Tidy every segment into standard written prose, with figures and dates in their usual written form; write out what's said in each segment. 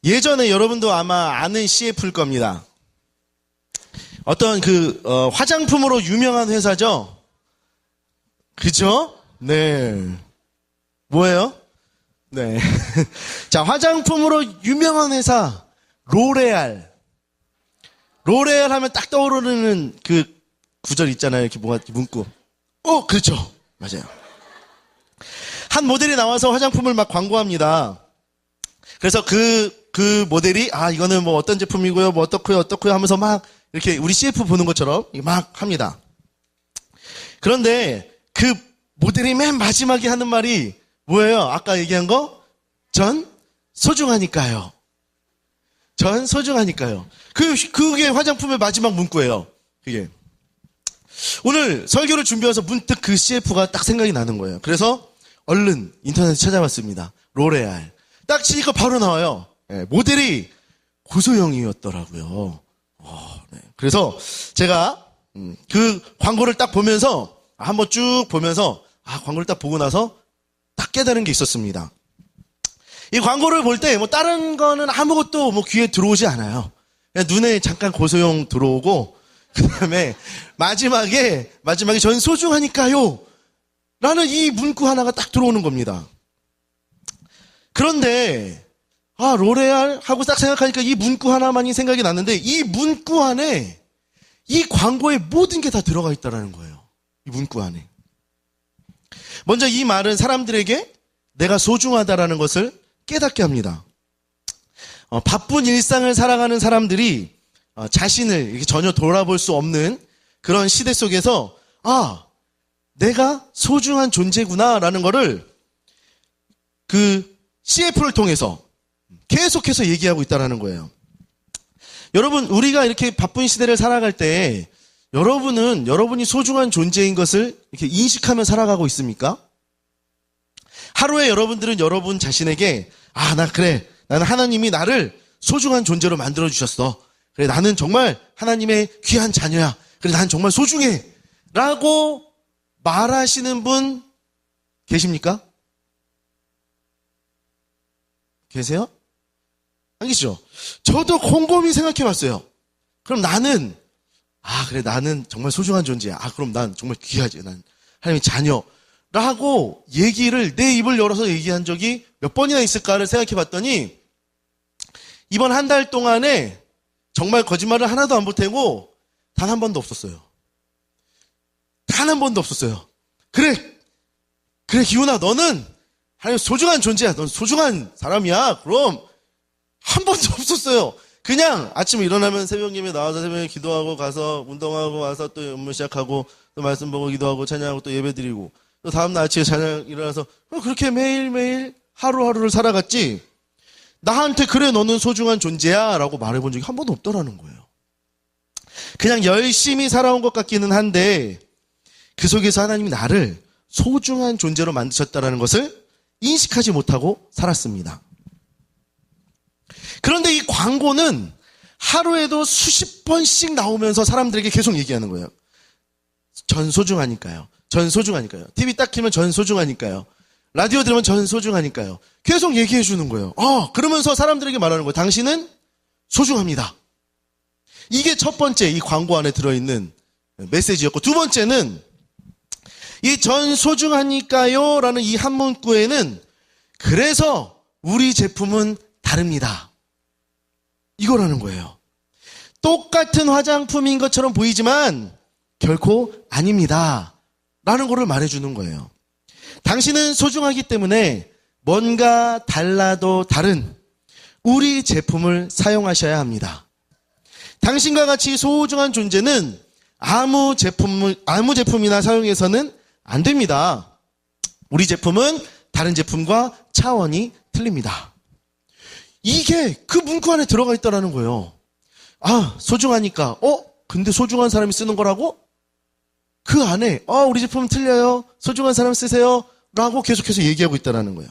예전에 여러분도 아마 아는 CF일 겁니다. 어떤 화장품으로 유명한 회사죠? 그죠? 네. 뭐예요? 네. 자, 화장품으로 유명한 회사, 로레알. 로레알 하면 딱 떠오르는 그 구절 있잖아요. 이렇게 뭐가, 문구. 그렇죠. 맞아요. 한 모델이 나와서 화장품을 막 광고합니다. 그래서 그 모델이, 이거는 뭐 어떤 제품이고요, 뭐 어떻고요 하면서 막 이렇게 우리 CF 보는 것처럼 막 합니다. 그런데 그 모델이 맨 마지막에 하는 말이 뭐예요? 아까 얘기한 거? 전 소중하니까요. 전 소중하니까요. 그게 화장품의 마지막 문구예요. 그게. 오늘 설교를 준비해서 문득 그 CF가 딱 생각이 나는 거예요. 그래서 얼른 인터넷에 찾아봤습니다. 로레알. 딱 치니까 바로 나와요. 네, 모델이 고소영이었더라고요. 네. 그래서 제가 그 광고를 딱 보면서 한번 쭉 보면서 광고를 딱 보고 나서 딱 깨달은 게 있었습니다. 이 광고를 볼 때 뭐 다른 거는 아무것도 뭐 귀에 들어오지 않아요. 그냥 눈에 잠깐 고소영 들어오고 그다음에 마지막에 전 소중하니까요 라는 이 문구 하나가 딱 들어오는 겁니다. 그런데 로레알 하고 딱 생각하니까 이 문구 하나만이 생각이 났는데 이 문구 안에 이 광고의 모든 게 다 들어가 있다는 거예요. 이 문구 안에. 먼저 이 말은 사람들에게 내가 소중하다라는 것을 깨닫게 합니다. 바쁜 일상을 살아가는 사람들이 자신을 이렇게 전혀 돌아볼 수 없는 그런 시대 속에서 내가 소중한 존재구나라는 거를 그 CF를 통해서 계속해서 얘기하고 있다는 거예요. 여러분, 우리가 이렇게 바쁜 시대를 살아갈 때 여러분이 소중한 존재인 것을 이렇게 인식하며 살아가고 있습니까? 하루에 여러분들은 여러분 자신에게 나는 하나님이 나를 소중한 존재로 만들어주셨어. 그래, 나는 정말 하나님의 귀한 자녀야. 그래, 나는 정말 소중해. 라고 말하시는 분 계십니까? 계세요? 안 계시죠? 저도 곰곰이 생각해 봤어요. 그럼 나는 정말 소중한 존재야. 그럼 난 정말 귀하지. 난 하나님의 자녀라고 얘기를 내 입을 열어서 얘기한 적이 몇 번이나 있을까를 생각해 봤더니 이번 한 달 동안에 정말 거짓말을 하나도 안 보태고 단 한 번도 없었어요. 단 한 번도 없었어요. 그래 기훈아, 너는 하나님 소중한 존재야. 넌 소중한 사람이야. 그럼 한 번도 없었어요. 그냥 아침에 일어나면 새벽 예배 나와서 새벽에 기도하고 가서 운동하고 와서 또 업무 시작하고 또 말씀 보고 기도하고 찬양하고 또 예배 드리고 또 다음날 아침에 찬양 일어나서 그렇게 매일매일 하루하루를 살아갔지 나한테 그래 너는 소중한 존재야 라고 말해본 적이 한 번도 없더라는 거예요. 그냥 열심히 살아온 것 같기는 한데 그 속에서 하나님이 나를 소중한 존재로 만드셨다는 것을 인식하지 못하고 살았습니다. 그런데 이 광고는 하루에도 수십 번씩 나오면서 사람들에게 계속 얘기하는 거예요. 전 소중하니까요. 전 소중하니까요. TV 딱 키면 전 소중하니까요. 라디오 들으면 전 소중하니까요. 계속 얘기해 주는 거예요. 그러면서 사람들에게 말하는 거예요. 당신은 소중합니다. 이게 첫 번째 이 광고 안에 들어있는 메시지였고, 두 번째는 이 전 소중하니까요 라는 이 한 문구에는 그래서 우리 제품은 다릅니다. 이거라는 거예요. 똑같은 화장품인 것처럼 보이지만 결코 아닙니다. 라는 거를 말해주는 거예요. 당신은 소중하기 때문에 뭔가 달라도 다른 우리 제품을 사용하셔야 합니다. 당신과 같이 소중한 존재는 아무 제품이나 사용해서는 안 됩니다. 우리 제품은 다른 제품과 차원이 틀립니다. 이게 그 문구 안에 들어가 있다라는 거예요. 소중하니까. 근데 소중한 사람이 쓰는 거라고? 그 안에 우리 제품은 틀려요. 소중한 사람 쓰세요. 라고 계속해서 얘기하고 있다라는 거예요.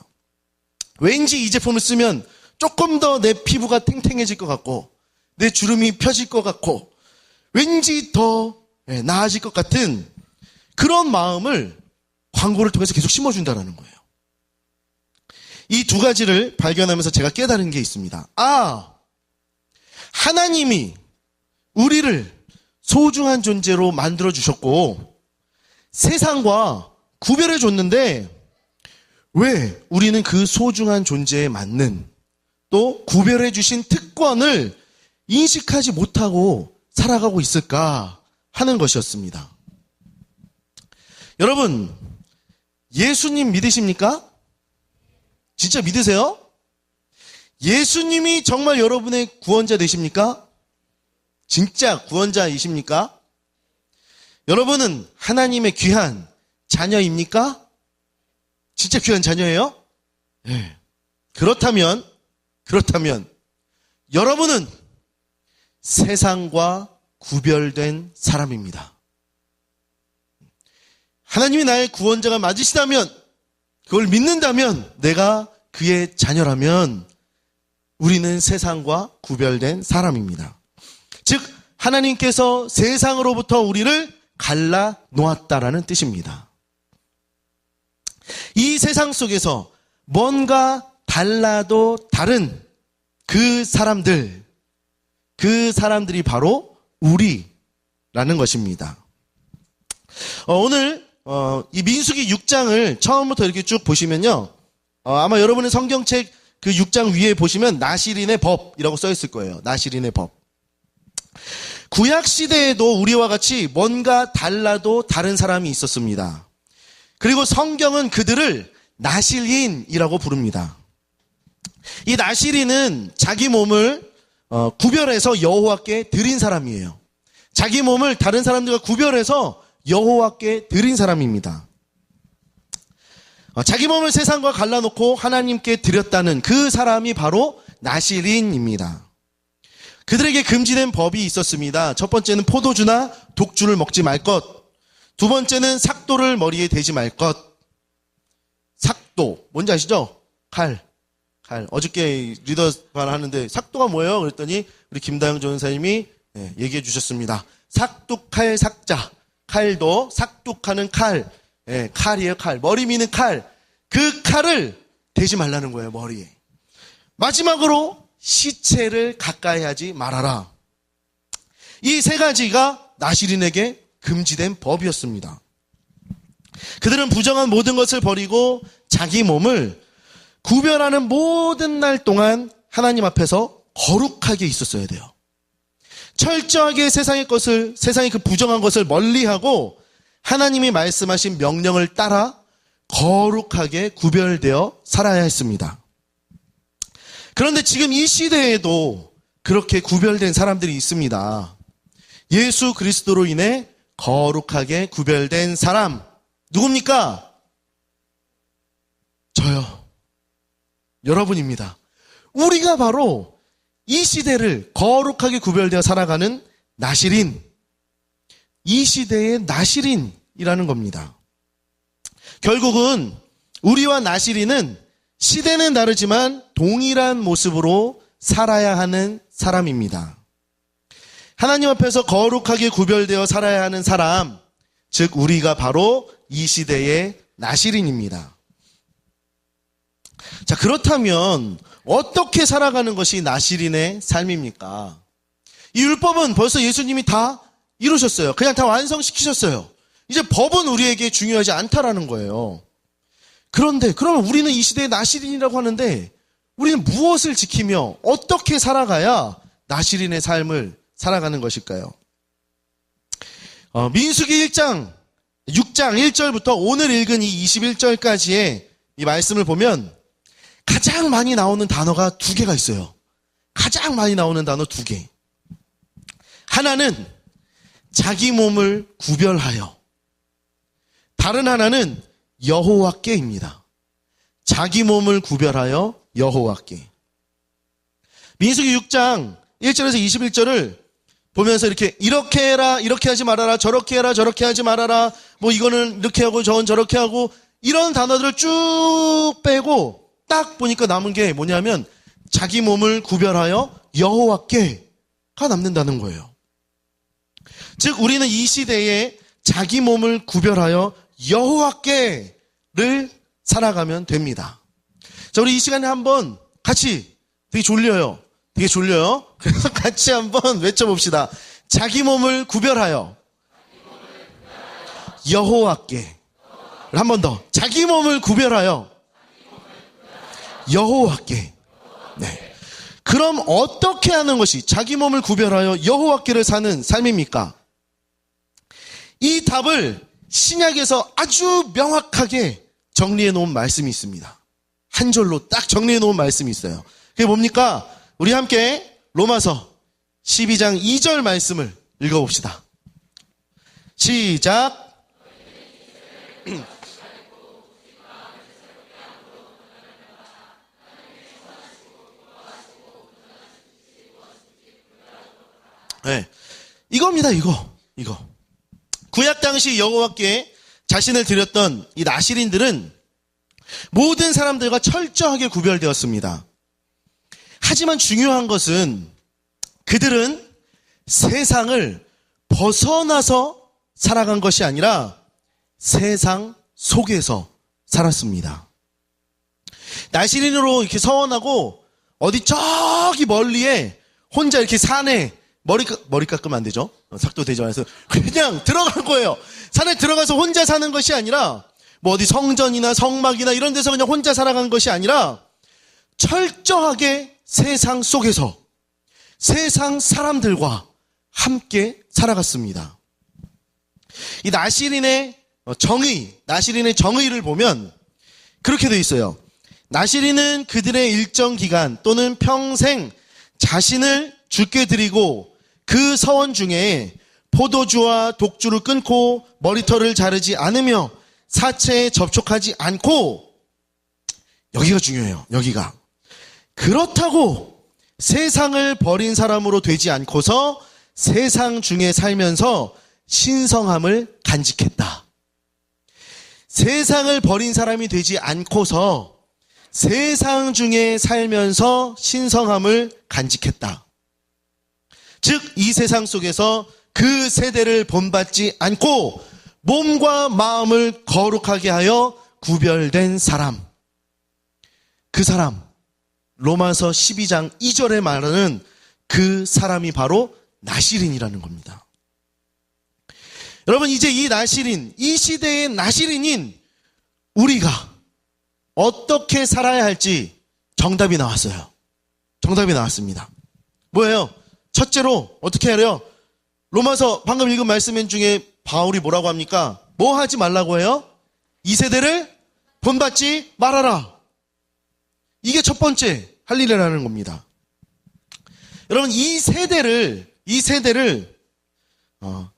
왠지 이 제품을 쓰면 조금 더 내 피부가 탱탱해질 것 같고 내 주름이 펴질 것 같고 왠지 더 나아질 것 같은 그런 마음을 광고를 통해서 계속 심어준다라는 거예요. 이 두 가지를 발견하면서 제가 깨달은 게 있습니다. 하나님이 우리를 소중한 존재로 만들어주셨고 세상과 구별해 줬는데 왜 우리는 그 소중한 존재에 맞는 또 구별해 주신 특권을 인식하지 못하고 살아가고 있을까 하는 것이었습니다. 여러분, 예수님 믿으십니까? 진짜 믿으세요? 예수님이 정말 여러분의 구원자 되십니까? 진짜 구원자이십니까? 여러분은 하나님의 귀한 자녀입니까? 진짜 귀한 자녀예요? 네. 그렇다면 여러분은 세상과 구별된 사람입니다. 하나님이 나의 구원자가 맞으시다면, 그걸 믿는다면, 내가 그의 자녀라면 우리는 세상과 구별된 사람입니다. 즉 하나님께서 세상으로부터 우리를 갈라 놓았다라는 뜻입니다. 이 세상 속에서 뭔가 달라도 다른 그 사람들이 바로 우리라는 것입니다. 오늘 이 민수기 6장을 처음부터 이렇게 쭉 보시면요, 아마 여러분의 성경책 그 6장 위에 보시면 나실인의 법이라고 써 있을 거예요. 나실인의 법. 구약 시대에도 우리와 같이 뭔가 달라도 다른 사람이 있었습니다. 그리고 성경은 그들을 나실인이라고 부릅니다. 이 나실인은 자기 몸을 구별해서 여호와께 드린 사람이에요. 자기 몸을 다른 사람들과 구별해서 여호와께 드린 사람입니다. 자기 몸을 세상과 갈라놓고 하나님께 드렸다는 그 사람이 바로 나실인입니다. 그들에게 금지된 법이 있었습니다. 첫 번째는 포도주나 독주를 먹지 말 것. 두 번째는 삭도를 머리에 대지 말 것. 삭도, 뭔지 아시죠? 칼. 어저께 리더반 하는데 삭도가 뭐예요? 그랬더니 우리 김다영 전사님이 얘기해 주셨습니다. 삭둑칼 삭자. 칼도 삭둑하는 칼. 칼이에요, 칼. 머리 미는 칼. 그 칼을 대지 말라는 거예요, 머리에. 마지막으로 시체를 가까이 하지 말아라. 이 세 가지가 나실인에게 금지된 법이었습니다. 그들은 부정한 모든 것을 버리고 자기 몸을 구별하는 모든 날 동안 하나님 앞에서 거룩하게 있었어야 돼요. 철저하게 세상의 그 부정한 것을 멀리하고 하나님이 말씀하신 명령을 따라 거룩하게 구별되어 살아야 했습니다. 그런데 지금 이 시대에도 그렇게 구별된 사람들이 있습니다. 예수 그리스도로 인해 거룩하게 구별된 사람, 누굽니까? 저요. 여러분입니다. 우리가 바로 이 시대를 거룩하게 구별되어 살아가는 나실인, 이 시대의 나실인이라는 겁니다. 결국은 우리와 나실인은 시대는 다르지만 동일한 모습으로 살아야 하는 사람입니다. 하나님 앞에서 거룩하게 구별되어 살아야 하는 사람, 즉 우리가 바로 이 시대의 나실인입니다. 자, 그렇다면 어떻게 살아가는 것이 나실인의 삶입니까? 이 율법은 벌써 예수님이 다 이루셨어요. 그냥 다 완성시키셨어요. 이제 법은 우리에게 중요하지 않다라는 거예요. 그런데 그러면 우리는 이 시대의 나실인이라고 하는데 우리는 무엇을 지키며 어떻게 살아가야 나실인의 삶을 살아가는 것일까요? 민수기 6장 1절부터 오늘 읽은 이 21절까지의 이 말씀을 보면 가장 많이 나오는 단어가 두 개가 있어요. 가장 많이 나오는 단어 두 개. 하나는 자기 몸을 구별하여, 다른 하나는 여호와께입니다. 자기 몸을 구별하여 여호와께. 민수기 6장 1절에서 21절을 보면서 이렇게 해라, 이렇게 하지 말아라, 저렇게 해라, 저렇게 하지 말아라, 뭐 이거는 이렇게 하고 저건 저렇게 하고, 이런 단어들을 쭉 빼고 딱 보니까 남은 게 뭐냐면 자기 몸을 구별하여 여호와께가 남는다는 거예요. 즉 우리는 이 시대에 자기 몸을 구별하여 여호와께를 살아가면 됩니다. 자, 우리 이 시간에 한번 같이, 되게 졸려요. 그래서 같이 한번 외쳐봅시다. 자기 몸을 구별하여 여호와께. 한 번 더. 자기 몸을 구별하여 여호와께. 네. 그럼 어떻게 하는 것이 자기 몸을 구별하여 여호와께를 사는 삶입니까? 이 답을 신약에서 아주 명확하게 정리해 놓은 말씀이 있습니다. 한 절로 딱 정리해 놓은 말씀이 있어요. 그게 뭡니까? 우리 함께 로마서 12장 2절 말씀을 읽어봅시다. 시작. 네, 이겁니다. 이거. 구약 당시 여호와께 자신을 드렸던 이 나실인들은 모든 사람들과 철저하게 구별되었습니다. 하지만 중요한 것은 그들은 세상을 벗어나서 살아간 것이 아니라 세상 속에서 살았습니다. 나실인으로 이렇게 서원하고 어디 저기 멀리에 혼자 이렇게 산에 머리 깎으면 안 되죠. 삭도 되지 않아서 그냥 들어간 거예요. 산에 들어가서 혼자 사는 것이 아니라 뭐 어디 성전이나 성막이나 이런 데서 그냥 혼자 살아간 것이 아니라 철저하게 세상 속에서 세상 사람들과 함께 살아갔습니다. 이 나실인의 정의를 보면 그렇게 되어 있어요. 나실인은 그들의 일정 기간 또는 평생 자신을 주께 드리고 그 서원 중에 포도주와 독주를 끊고 머리털을 자르지 않으며 사체에 접촉하지 않고, 여기가 중요해요. 여기가. 그렇다고 세상을 버린 사람으로 되지 않고서 세상 중에 살면서 신성함을 간직했다. 세상을 버린 사람이 되지 않고서 세상 중에 살면서 신성함을 간직했다. 즉, 이 세상 속에서 그 세대를 본받지 않고 몸과 마음을 거룩하게 하여 구별된 사람. 그 사람, 로마서 12장 2절에 말하는 그 사람이 바로 나실인이라는 겁니다. 여러분, 이제 이 나실인, 이 시대의 나실인인 우리가 어떻게 살아야 할지 정답이 나왔어요. 정답이 나왔습니다. 뭐예요? 첫째로 어떻게 하래요? 로마서 방금 읽은 말씀 중에 바울이 뭐라고 합니까? 뭐 하지 말라고 해요? 이 세대를 본받지 말아라. 이게 첫 번째 할 일이라는 겁니다. 여러분, 이 세대를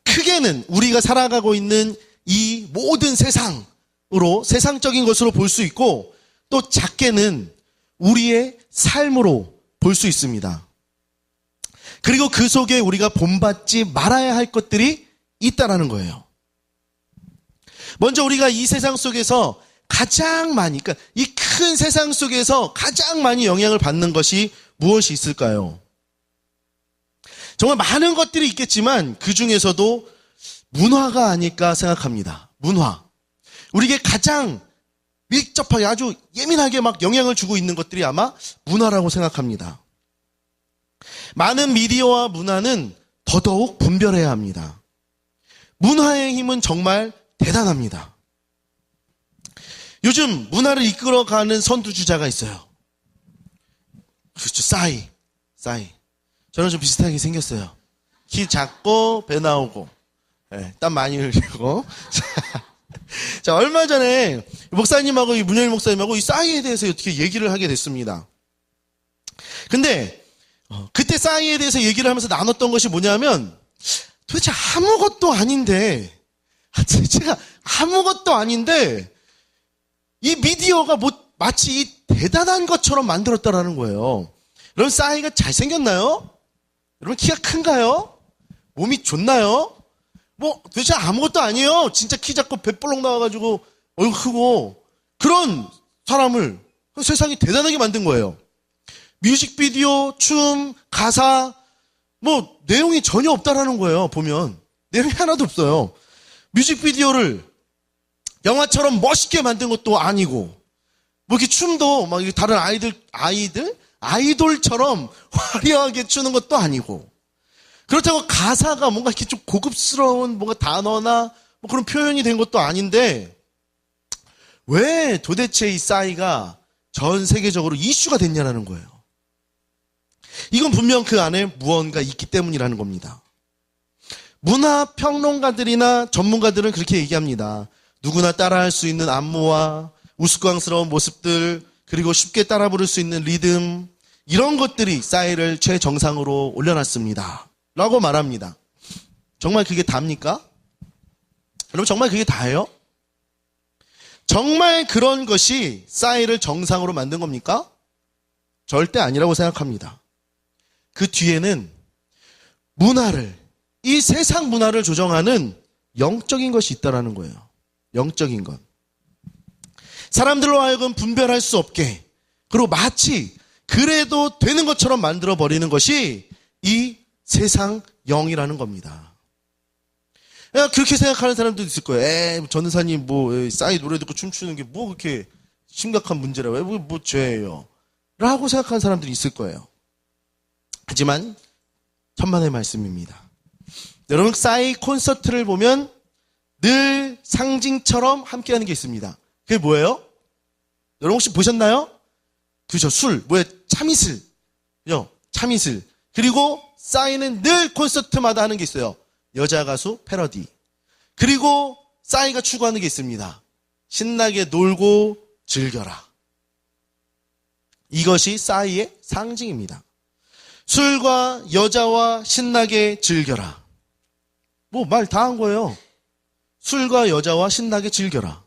크게는 우리가 살아가고 있는 이 모든 세상적인 것으로 볼 수 있고, 또 작게는 우리의 삶으로 볼 수 있습니다. 그리고 그 속에 우리가 본받지 말아야 할 것들이 있다라는 거예요. 먼저 우리가 이 세상 속에서 가장 많이, 그러니까 이 큰 세상 속에서 가장 많이 영향을 받는 것이 무엇이 있을까요? 정말 많은 것들이 있겠지만 그 중에서도 문화가 아닐까 생각합니다. 문화. 우리에게 가장 밀접하게 아주 예민하게 막 영향을 주고 있는 것들이 아마 문화라고 생각합니다. 많은 미디어와 문화는 더더욱 분별해야 합니다. 문화의 힘은 정말 대단합니다. 요즘 문화를 이끌어가는 선두주자가 있어요. 그렇죠. 싸이. 저는 좀 비슷하게 생겼어요. 키 작고 배 나오고, 땀 많이 흘리고. 자, 얼마 전에 목사님하고 이 문현일 목사님하고 이 싸이에 대해서 어떻게 얘기를 하게 됐습니다. 근데 그때 싸이에 대해서 얘기를 하면서 나눴던 것이 뭐냐면, 도대체 아무것도 아닌데 이 미디어가 마치 이 대단한 것처럼 만들었다라는 거예요. 여러분, 싸이가 잘생겼나요? 여러분, 키가 큰가요? 몸이 좋나요? 도대체 아무것도 아니에요. 진짜 키 작고 배 볼록 나와가지고 얼굴 크고 그런 사람을 세상이 대단하게 만든 거예요. 뮤직비디오, 춤, 가사, 내용이 전혀 없다라는 거예요. 보면 내용이 하나도 없어요. 뮤직비디오를 영화처럼 멋있게 만든 것도 아니고, 뭐 이렇게 춤도 막 다른 아이돌처럼 화려하게 추는 것도 아니고, 그렇다고 가사가 뭔가 이렇게 좀 고급스러운 뭔가 단어나 뭐 그런 표현이 된 것도 아닌데, 왜 도대체 이 싸이가 전 세계적으로 이슈가 됐냐라는 거예요. 이건 분명 그 안에 무언가 있기 때문이라는 겁니다. 문화 평론가들이나 전문가들은 그렇게 얘기합니다. 누구나 따라할 수 있는 안무와 우스꽝스러운 모습들, 그리고 쉽게 따라 부를 수 있는 리듬, 이런 것들이 싸이를 최정상으로 올려놨습니다 라고 말합니다. 정말 그게 답니까? 여러분, 정말 그게 다예요? 정말 그런 것이 싸이를 정상으로 만든 겁니까? 절대 아니라고 생각합니다. 그 뒤에는 이 세상 문화를 조정하는 영적인 것이 있다라는 거예요. 영적인 것. 사람들로 하여금 분별할 수 없게, 그리고 마치 그래도 되는 것처럼 만들어버리는 것이 이 세상 영이라는 겁니다. 그렇게 생각하는 사람도 있을 거예요. 전도사님 싸이 노래 듣고 춤추는 게 뭐 그렇게 심각한 문제라고, 뭐 죄예요 라고 생각하는 사람들이 있을 거예요. 하지만 천만의 말씀입니다. 여러분, 싸이 콘서트를 보면 늘 상징처럼 함께하는 게 있습니다. 그게 뭐예요? 여러분 혹시 보셨나요? 그죠, 참이슬. 그죠? 참이슬. 그리고 싸이는 늘 콘서트마다 하는 게 있어요. 여자 가수 패러디. 그리고 싸이가 추구하는 게 있습니다. 신나게 놀고 즐겨라. 이것이 싸이의 상징입니다. 술과 여자와 신나게 즐겨라. 말 다 한 거예요. 술과 여자와 신나게 즐겨라.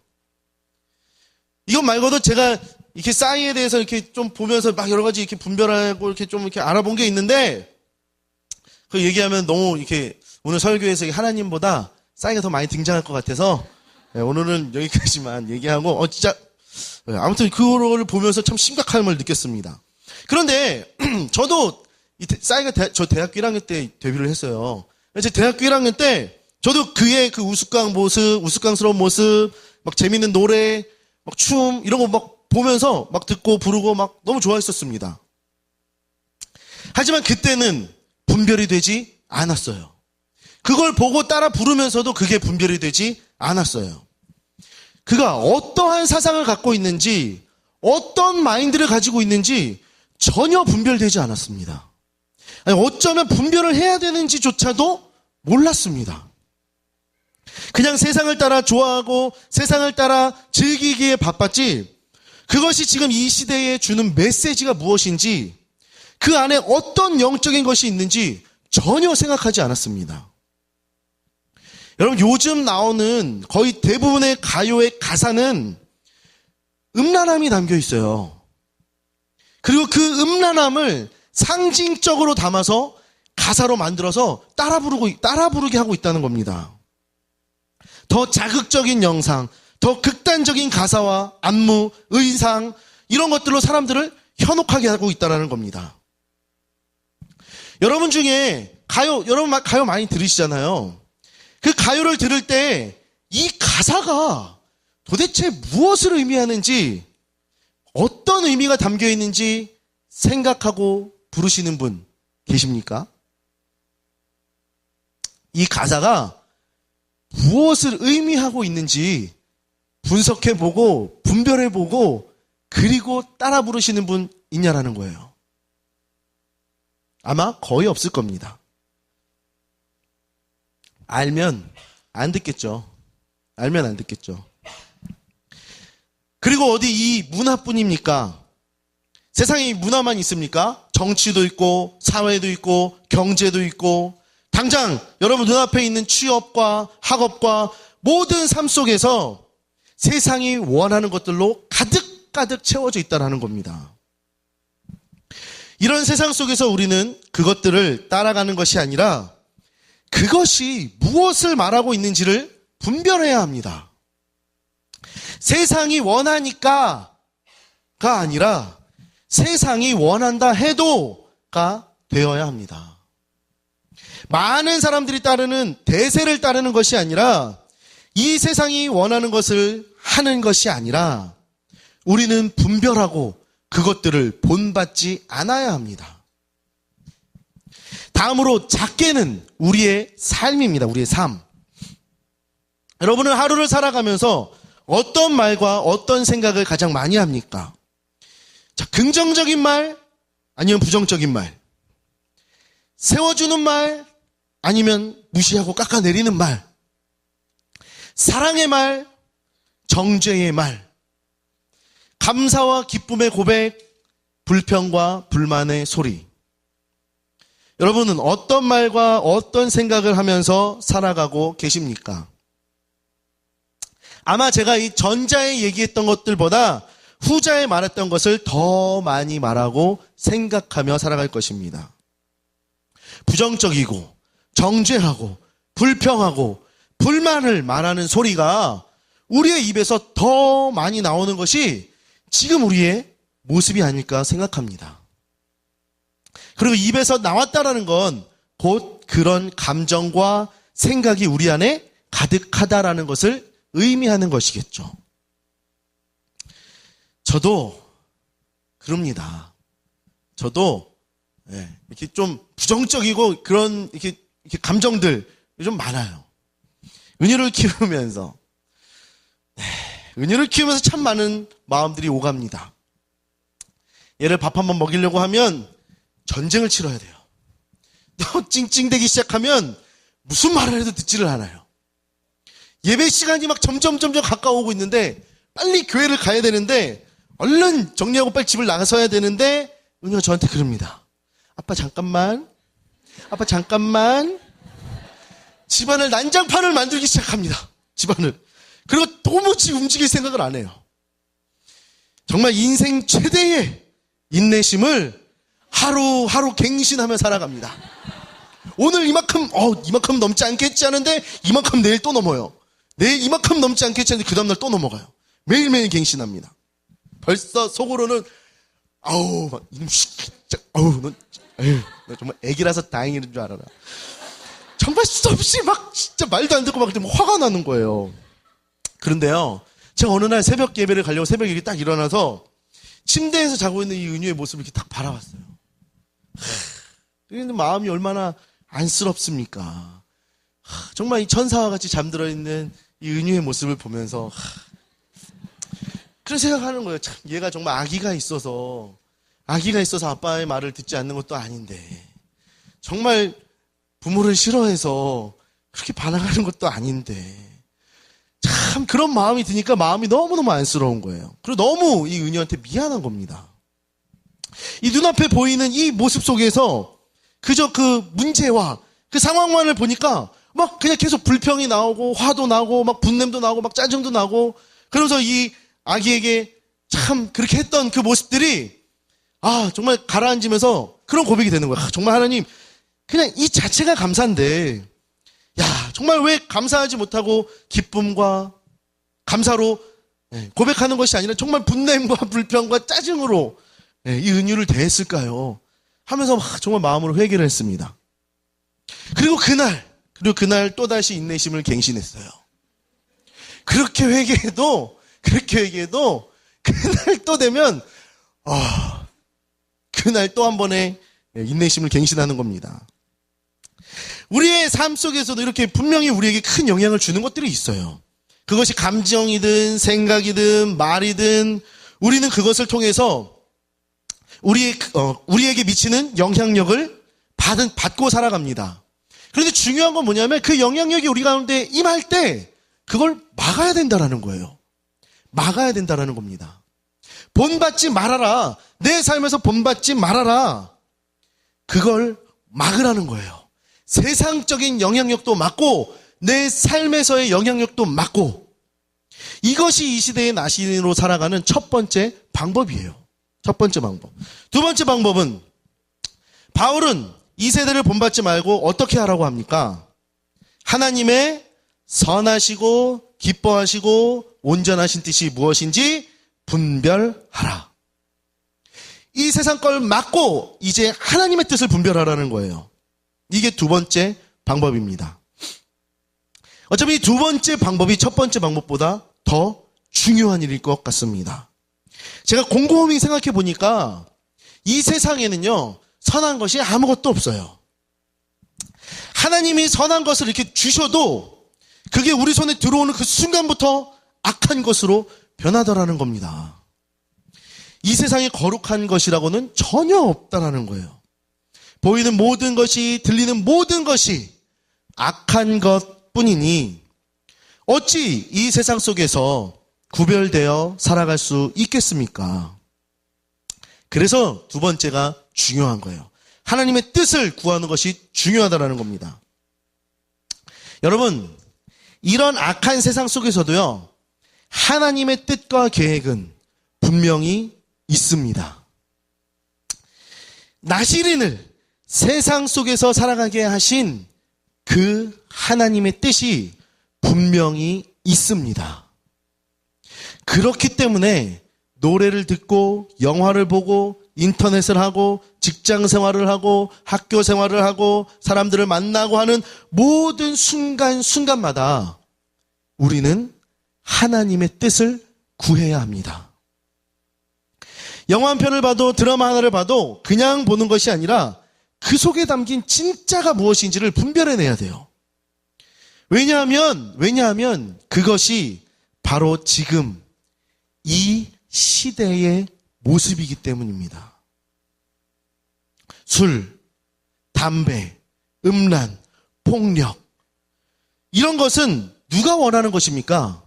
이것 말고도 제가 이렇게 싸이에 대해서 이렇게 좀 보면서 막 여러 가지 이렇게 분별하고 이렇게 좀 이렇게 알아본 게 있는데, 그 얘기하면 너무 이렇게 오늘 설교에서 하나님보다 싸이가 더 많이 등장할 것 같아서 오늘은 여기까지만 얘기하고, 진짜 아무튼 그거를 보면서 참 심각함을 느꼈습니다. 그런데 저도 싸이가 저 대학교 1학년 때 데뷔를 했어요. 제 대학교 1학년 때 저도 그의 그 우스꽝스러운 모습, 막 재밌는 노래, 막 춤 이런 거 막 보면서 막 듣고 부르고 막 너무 좋아했었습니다. 하지만 그때는 분별이 되지 않았어요. 그걸 보고 따라 부르면서도 그게 분별이 되지 않았어요. 그가 어떠한 사상을 갖고 있는지, 어떤 마인드를 가지고 있는지 전혀 분별되지 않았습니다. 어쩌면 분별을 해야 되는지조차도 몰랐습니다. 그냥 세상을 따라 좋아하고 세상을 따라 즐기기에 바빴지, 그것이 지금 이 시대에 주는 메시지가 무엇인지, 그 안에 어떤 영적인 것이 있는지 전혀 생각하지 않았습니다. 여러분, 요즘 나오는 거의 대부분의 가요의 가사는 음란함이 담겨 있어요. 그리고 그 음란함을 상징적으로 담아서 가사로 만들어서 따라 부르게 하고 있다는 겁니다. 더 자극적인 영상, 더 극단적인 가사와 안무, 의상, 이런 것들로 사람들을 현혹하게 하고 있다는 겁니다. 여러분 중에 여러분 가요 많이 들으시잖아요. 그 가요를 들을 때 이 가사가 도대체 무엇을 의미하는지, 어떤 의미가 담겨 있는지 생각하고 부르시는 분 계십니까? 이 가사가 무엇을 의미하고 있는지 분석해보고 분별해보고 그리고 따라 부르시는 분 있냐라는 거예요. 아마 거의 없을 겁니다. 알면 안 듣겠죠. 그리고 어디 이 문화뿐입니까? 세상에 문화만 있습니까? 정치도 있고 사회도 있고 경제도 있고, 당장 여러분 눈앞에 있는 취업과 학업과 모든 삶 속에서 세상이 원하는 것들로 가득가득 채워져 있다는 겁니다. 이런 세상 속에서 우리는 그것들을 따라가는 것이 아니라 그것이 무엇을 말하고 있는지를 분별해야 합니다. 세상이 원하니까가 아니라 세상이 원한다 해도가 되어야 합니다. 많은 사람들이 따르는 대세를 따르는 것이 아니라, 이 세상이 원하는 것을 하는 것이 아니라 우리는 분별하고 그것들을 본받지 않아야 합니다. 다음으로 작게는 우리의 삶입니다. 우리의 삶. 여러분은 하루를 살아가면서 어떤 말과 어떤 생각을 가장 많이 합니까? 자, 긍정적인 말 아니면 부정적인 말, 세워주는 말 아니면 무시하고 깎아내리는 말, 사랑의 말, 정죄의 말, 감사와 기쁨의 고백, 불평과 불만의 소리. 여러분은 어떤 말과 어떤 생각을 하면서 살아가고 계십니까? 아마 제가 이 전자에 얘기했던 것들보다 후자에 말했던 것을 더 많이 말하고 생각하며 살아갈 것입니다. 부정적이고 정죄하고 불평하고 불만을 말하는 소리가 우리의 입에서 더 많이 나오는 것이 지금 우리의 모습이 아닐까 생각합니다. 그리고 입에서 나왔다라는 건 곧 그런 감정과 생각이 우리 안에 가득하다라는 것을 의미하는 것이겠죠. 저도 그럽니다. 저도 이렇게 좀 부정적이고 그런 이렇게 감정들 좀 많아요. 은유를 키우면서 참 많은 마음들이 오갑니다. 얘를 밥 한번 먹이려고 하면 전쟁을 치러야 돼요. 또 찡찡대기 시작하면 무슨 말을 해도 듣지를 않아요. 예배 시간이 막 점점 가까워오고 있는데 빨리 교회를 가야 되는데 얼른 정리하고 빨리 집을 나가서야 되는데 은유가 저한테 그럽니다. 아빠 잠깐만. 집안을 난장판을 만들기 시작합니다. 집안을. 그리고 도무지 움직일 생각을 안 해요. 정말 인생 최대의 인내심을 하루하루 갱신하며 살아갑니다. 오늘 이만큼 넘지 않겠지 하는데 이만큼 내일 또 넘어요. 내일 이만큼 넘지 않겠지 하는데 그 다음날 또 넘어가요. 매일매일 갱신합니다. 벌써 속으로는 너 정말 애기라서 다행인 줄 알아라. 정말 수없이 막 진짜 말도 안 듣고 막 화가 나는 거예요. 그런데요, 제가 어느 날 새벽 예배를 가려고 새벽에 이렇게 딱 일어나서 침대에서 자고 있는 이 은유의 모습을 이렇게 딱 바라봤어요. 그런데 마음이 얼마나 안쓰럽습니까? 정말 이 천사와 같이 잠들어 있는 이 은유의 모습을 보면서 그런 생각하는 거예요. 참, 얘가 정말 아기가 있어서 아빠의 말을 듣지 않는 것도 아닌데, 정말 부모를 싫어해서 그렇게 반항하는 것도 아닌데, 참 그런 마음이 드니까 마음이 너무너무 안쓰러운 거예요. 그리고 너무 이 은유한테 미안한 겁니다. 이 눈앞에 보이는 이 모습 속에서 그저 그 문제와 그 상황만을 보니까 막 그냥 계속 불평이 나오고 화도 나고 막 분냄도 나고 막 짜증도 나고, 그러면서 이 아기에게 참 그렇게 했던 그 모습들이 정말 가라앉으면서 그런 고백이 되는 거야. 정말 하나님, 그냥 이 자체가 감사인데 정말 왜 감사하지 못하고 기쁨과 감사로 고백하는 것이 아니라 정말 분냄과 불평과 짜증으로 이 은유를 대했을까요? 하면서 정말 마음으로 회개를 했습니다. 그리고 그날 또다시 인내심을 갱신했어요. 그렇게 회개해도 그날 또 되면 그날 또 한 번의 인내심을 갱신하는 겁니다. 우리의 삶 속에서도 이렇게 분명히 우리에게 큰 영향을 주는 것들이 있어요. 그것이 감정이든 생각이든 말이든 우리는 그것을 통해서 우리에게 미치는 영향력을 받고 살아갑니다. 그런데 중요한 건 뭐냐면 그 영향력이 우리 가운데 임할 때 그걸 막아야 된다라는 거예요. 막아야 된다라는 겁니다. 본받지 말아라. 내 삶에서 본받지 말아라. 그걸 막으라는 거예요. 세상적인 영향력도 막고 내 삶에서의 영향력도 막고, 이것이 이 시대의 나신으로 살아가는 첫 번째 방법이에요. 첫 번째 방법. 두 번째 방법은, 바울은 이 세대를 본받지 말고 어떻게 하라고 합니까? 하나님의 선하시고 기뻐하시고 온전하신 뜻이 무엇인지 분별하라. 이 세상 걸 막고 이제 하나님의 뜻을 분별하라는 거예요. 이게 두 번째 방법입니다. 어차피 이 두 번째 방법이 첫 번째 방법보다 더 중요한 일일 것 같습니다. 제가 곰곰이 생각해 보니까 이 세상에는요, 선한 것이 아무것도 없어요. 하나님이 선한 것을 이렇게 주셔도 그게 우리 손에 들어오는 그 순간부터 악한 것으로 변하더라는 겁니다. 이 세상에 거룩한 것이라고는 전혀 없다라는 거예요. 보이는 모든 것이, 들리는 모든 것이 악한 것뿐이니 어찌 이 세상 속에서 구별되어 살아갈 수 있겠습니까? 그래서 두 번째가 중요한 거예요. 하나님의 뜻을 구하는 것이 중요하다는 겁니다. 여러분, 이런 악한 세상 속에서도요, 하나님의 뜻과 계획은 분명히 있습니다. 나시린을 세상 속에서 살아가게 하신 그 하나님의 뜻이 분명히 있습니다. 그렇기 때문에 노래를 듣고 영화를 보고 인터넷을 하고 직장 생활을 하고 학교 생활을 하고 사람들을 만나고 하는 모든 순간순간마다 우리는 하나님의 뜻을 구해야 합니다. 영화 한 편을 봐도 드라마 하나를 봐도 그냥 보는 것이 아니라 그 속에 담긴 진짜가 무엇인지를 분별해내야 돼요. 왜냐하면 그것이 바로 지금 이 시대의 모습이기 때문입니다. 술, 담배, 음란, 폭력, 이런 것은 누가 원하는 것입니까?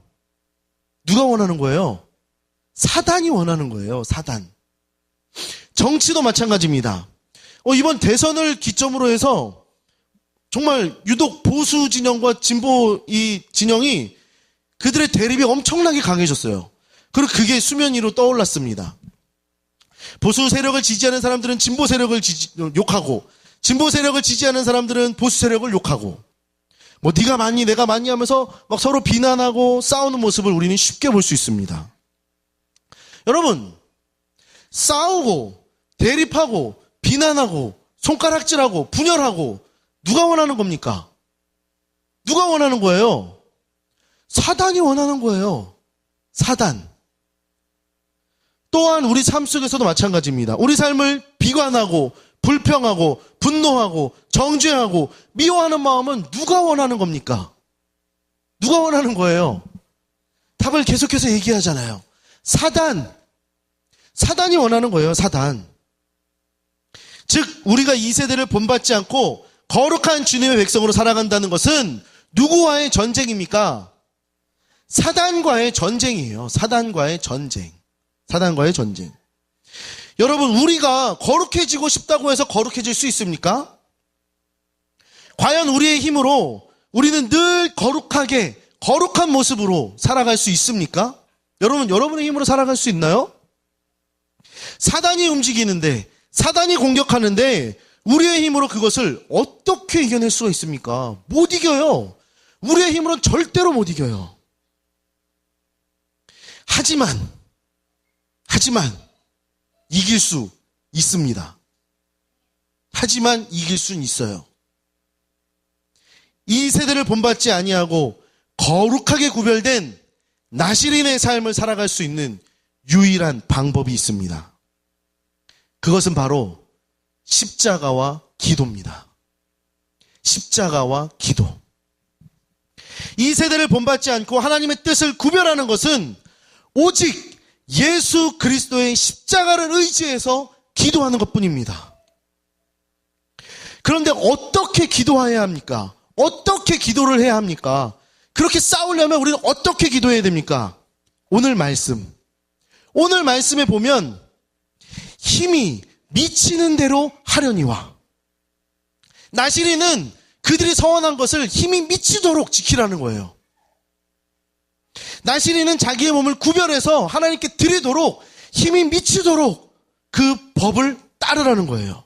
누가 원하는 거예요? 사단이 원하는 거예요. 사단. 정치도 마찬가지입니다. 이번 대선을 기점으로 해서 정말 유독 보수 진영과 진보 이 진영이 그들의 대립이 엄청나게 강해졌어요. 그리고 그게 수면 위로 떠올랐습니다. 보수 세력을 지지하는 사람들은 진보 세력을 욕하고, 진보 세력을 지지하는 사람들은 보수 세력을 욕하고, 네가 맞니 내가 맞니 하면서 막 서로 비난하고 싸우는 모습을 우리는 쉽게 볼 수 있습니다. 여러분, 싸우고 대립하고 비난하고 손가락질하고 분열하고 누가 원하는 겁니까? 누가 원하는 거예요? 사단이 원하는 거예요. 사단. 또한 우리 삶 속에서도 마찬가지입니다. 우리 삶을 비관하고 불평하고 분노하고 정죄하고 미워하는 마음은 누가 원하는 겁니까? 누가 원하는 거예요? 답을 계속해서 얘기하잖아요. 사단이 원하는 거예요. 사단. 즉 우리가 이 세대를 본받지 않고 거룩한 주님의 백성으로 살아간다는 것은 누구와의 전쟁입니까? 사단과의 전쟁이에요. 사단과의 전쟁. 여러분, 우리가 거룩해지고 싶다고 해서 거룩해질 수 있습니까? 과연 우리의 힘으로 우리는 늘 거룩한 모습으로 살아갈 수 있습니까? 여러분의 힘으로 살아갈 수 있나요? 사단이 움직이는데, 사단이 공격하는데 우리의 힘으로 그것을 어떻게 이겨낼 수가 있습니까? 못 이겨요. 우리의 힘으로는 절대로 못 이겨요. 하지만 이길 수 있습니다. 하지만 이길 수는 있어요. 이 세대를 본받지 아니하고 거룩하게 구별된 나시린의 삶을 살아갈 수 있는 유일한 방법이 있습니다. 그것은 바로 십자가와 기도입니다. 십자가와 기도. 이 세대를 본받지 않고 하나님의 뜻을 구별하는 것은 오직 예수 그리스도의 십자가를 의지해서 기도하는 것뿐입니다. 그런데 어떻게 기도해야 합니까? 어떻게 기도를 해야 합니까? 그렇게 싸우려면 우리는 어떻게 기도해야 됩니까? 오늘 말씀에 보면 힘이 미치는 대로 하려니와, 나시린은 그들이 서원한 것을 힘이 미치도록 지키라는 거예요. 나시린은 자기의 몸을 구별해서 하나님께 드리도록 힘이 미치도록 그 법을 따르라는 거예요.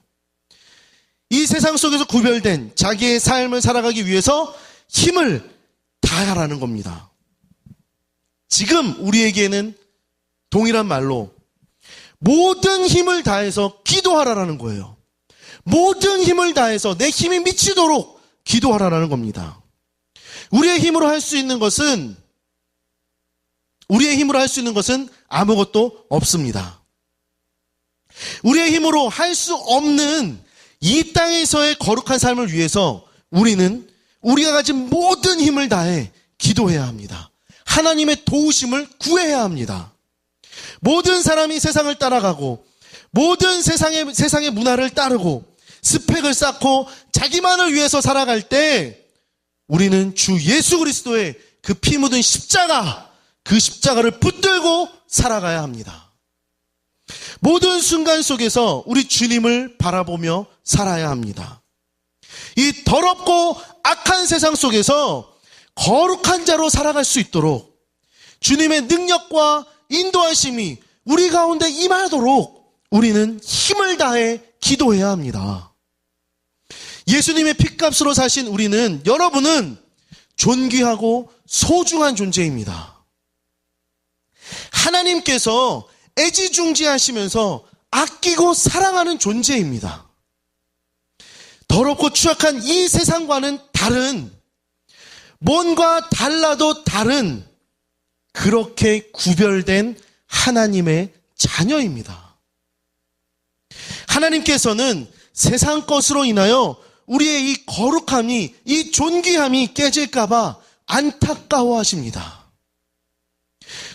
이 세상 속에서 구별된 자기의 삶을 살아가기 위해서 힘을 다하라는 겁니다. 지금 우리에게는 동일한 말로 모든 힘을 다해서 기도하라라는 거예요. 모든 힘을 다해서 내 힘이 미치도록 기도하라라는 겁니다. 우리의 힘으로 할 수 있는 것은 우리의 힘으로 할 수 있는 것은 아무것도 없습니다. 우리의 힘으로 할 수 없는 이 땅에서의 거룩한 삶을 위해서 우리는 우리가 가진 모든 힘을 다해 기도해야 합니다. 하나님의 도우심을 구해야 합니다. 모든 사람이 세상을 따라가고 모든 세상의 문화를 따르고 스펙을 쌓고 자기만을 위해서 살아갈 때 우리는 주 예수 그리스도의 그 피 묻은 십자가, 그 십자가를 붙들고 살아가야 합니다. 모든 순간 속에서 우리 주님을 바라보며 살아야 합니다. 이 더럽고 악한 세상 속에서 거룩한 자로 살아갈 수 있도록 주님의 능력과 인도하심이 우리 가운데 임하도록 우리는 힘을 다해 기도해야 합니다. 예수님의 핏값으로 사신 우리는, 여러분은 존귀하고 소중한 존재입니다. 하나님께서 애지중지하시면서 아끼고 사랑하는 존재입니다. 더럽고 추악한 이 세상과는 다른, 뭔가 달라도 다른, 그렇게 구별된 하나님의 자녀입니다. 하나님께서는 세상 것으로 인하여 우리의 이 거룩함이, 이 존귀함이 깨질까봐 안타까워하십니다.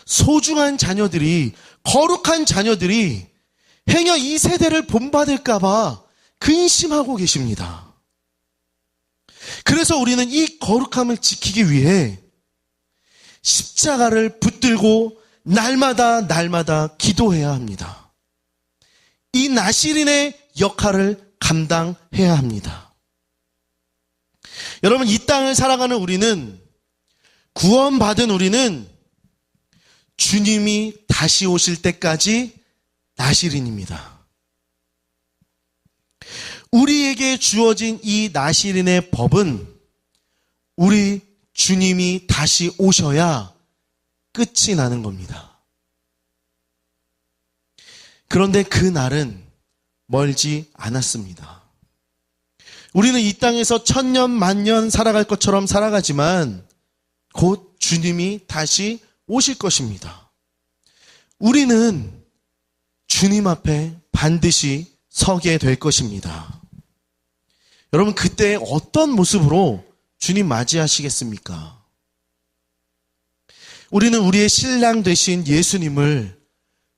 소중한 자녀들이, 거룩한 자녀들이 행여 이 세대를 본받을까봐 근심하고 계십니다. 그래서 우리는 이 거룩함을 지키기 위해 십자가를 붙들고 날마다 기도해야 합니다. 이 나시린의 역할을 감당해야 합니다. 여러분, 이 땅을 살아가는 우리는, 구원받은 우리는 주님이 다시 오실 때까지 나시린입니다. 우리에게 주어진 이 나시린의 법은 우리 주님이 다시 오셔야 끝이 나는 겁니다. 그런데 그 날은 멀지 않았습니다. 우리는 이 땅에서 천년 만년 살아갈 것처럼 살아가지만 곧 주님이 다시 오실 것입니다. 우리는 주님 앞에 반드시 서게 될 것입니다. 여러분, 그때 어떤 모습으로 주님 맞이하시겠습니까? 우리는 우리의 신랑 되신 예수님을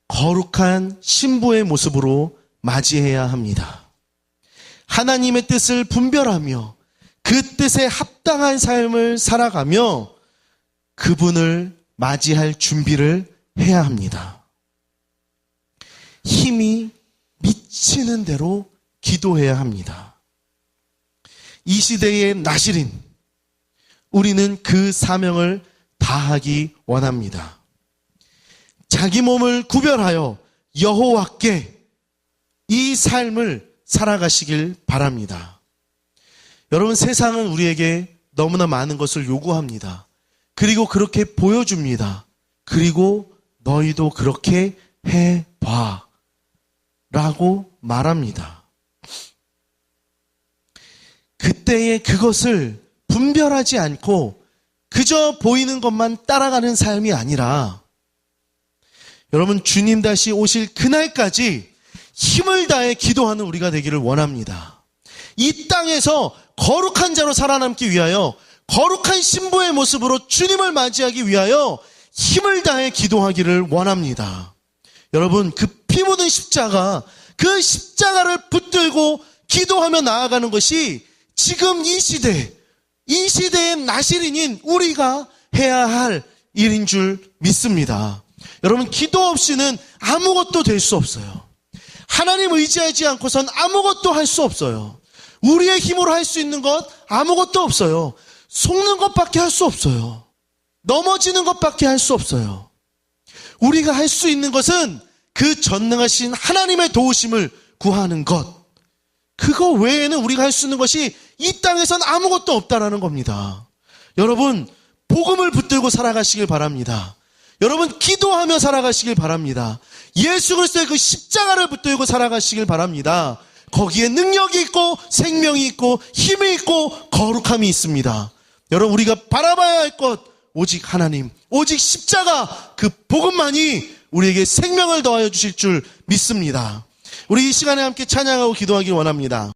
거룩한 신부의 모습으로 맞이해야 합니다. 하나님의 뜻을 분별하며 그 뜻에 합당한 삶을 살아가며 그분을 맞이할 준비를 해야 합니다. 힘이 미치는 대로 기도해야 합니다. 이 시대의 나시린, 우리는 그 사명을 다하기 원합니다. 자기 몸을 구별하여 여호와께 이 삶을 살아가시길 바랍니다. 여러분, 세상은 우리에게 너무나 많은 것을 요구합니다. 그리고 그렇게 보여줍니다. 그리고 너희도 그렇게 해봐 라고 말합니다. 그때의 그것을 분별하지 않고 그저 보이는 것만 따라가는 삶이 아니라, 여러분, 주님 다시 오실 그날까지 힘을 다해 기도하는 우리가 되기를 원합니다. 이 땅에서 거룩한 자로 살아남기 위하여, 거룩한 신부의 모습으로 주님을 맞이하기 위하여 힘을 다해 기도하기를 원합니다. 여러분, 그 피 묻은 십자가, 그 십자가를 붙들고 기도하며 나아가는 것이 지금 이 시대의 나시린인 우리가 해야 할 일인 줄 믿습니다. 여러분, 기도 없이는 아무것도 될 수 없어요. 하나님 의지하지 않고선 아무것도 할 수 없어요. 우리의 힘으로 할 수 있는 것 아무것도 없어요. 속는 것밖에 할 수 없어요. 넘어지는 것밖에 할 수 없어요. 우리가 할 수 있는 것은 그 전능하신 하나님의 도우심을 구하는 것, 그거 외에는 우리가 할 수 있는 것이 이 땅에선 아무것도 없다라는 겁니다. 여러분, 복음을 붙들고 살아가시길 바랍니다. 여러분, 기도하며 살아가시길 바랍니다. 예수 그리스도의 그 십자가를 붙들고 살아가시길 바랍니다. 거기에 능력이 있고 생명이 있고 힘이 있고 거룩함이 있습니다. 여러분, 우리가 바라봐야 할 것, 오직 하나님, 오직 십자가 그 복음만이 우리에게 생명을 더하여 주실 줄 믿습니다. 우리 이 시간에 함께 찬양하고 기도하길 원합니다.